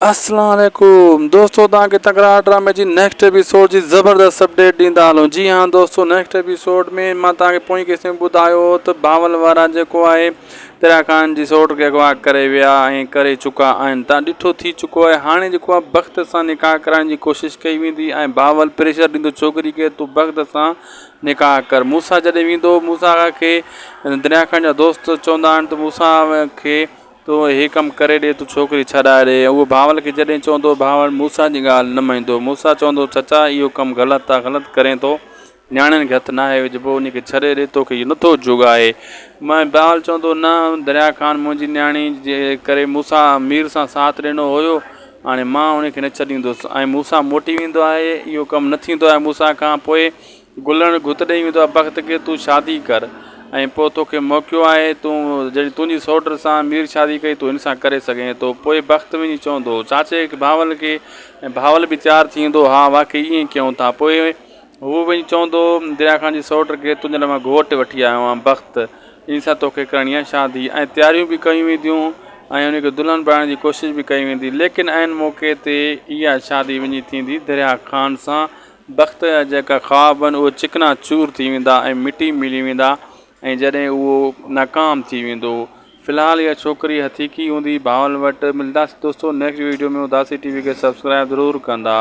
अस्सलाम वालेकुम दोस्तों, तव्हांखे तकरार ड्रामे जी नेक्स्ट एपिसोड जी ज़बरदस्त अपडेट ॾींदा हलूं। जी हाँ दोस्तों, नेक्स्ट एपिसोड में मां तव्हांखे पोइ केस में ॿुधायो त बावल वारा जेको आहे दरिया ख़ान जी सौट खे अगवा करे विया ऐं करे चुका आहिनि। तव्हां ॾिठो थी चुको आहे। हाणे जेको आहे वक़्त सां निकाह कराइण जी कोशिशि कई वेंदी ऐं बावल प्रेशर ॾींदो छोकिरी खे, तूं वक़्त सां निकाह कर। मूसा जॾहिं वेंदो, मूसा खे दरिया ख़ान जा दोस्त चवंदा आहिनि त मूसा खे तो हे कमु करे ॾे, तूं छोकिरी छॾाए ॾे। उहो भावल खे जॾहिं चवंदो, भावल मूसा जी ॻाल्हि न मञंदो। मूसा चवंदो, चचा इहो कमु ग़लति आहे, ग़लति करे थो, न्याणियुनि खे हथु न आहे विझिबो, उनखे छॾे ॾे, तोखे इहो नथो जुगाए। भावल चवंदो, न दरिया ख़ान मुंहिंजी न्याणी जे करे मूसा मीर सां साथ ॾिनो हुयो, हाणे मां उनखे न छॾींदुसि। ऐं मूसा मोटी वेंदो आहे, इहो कमु न थींदो आहे। मूसा खां पोइ गुलण गुत ॾेई वेंदो आहे वक़्त खे, तूं शादी कर ऐं पोइ तोखे मौक़ो आहे, तूं जॾहिं तुंहिंजी सौट सां मीर शादी कई, तूं हिन सां करे सघें थो। पोइ वक़्त वञी चवंदो चाचे खे, भावल खे, ऐं भावल बि तयारु थी वेंदो, हा वाक़ई ईअं कयूं था। पोइ हू वञी चवंदो दरिया ख़ान जी सौट खे, तुंहिंजे लाइ मां घोटु वठी आयो आहियां वक़्त, इन सां तोखे करणी आहे शादी। ऐं तयारियूं बि कयूं वेंदियूं ऐं उनखे दुल्हन बणाइण जी कोशिशि बि कई वेंदी। लेकिन आइन मौक़े ते इहा शादी वञी थींदी दरिया ख़ान सां। वक़्त जा जेका ख़्वाब आहिनि उहे चिकना चूर थी वेंदा ऐं मिटी मिली वेंदा ऐं जॾहिं उहो नाकाम थी वेंदो। फ़िलहालु इहा छोकिरी हथीकी हूंदी भावल वटि। मिलंदासीं दोस्तों नेक्स्ट वीडियो में। उदासी टीवी खे सब्सक्राइब ज़रूरु कंदा।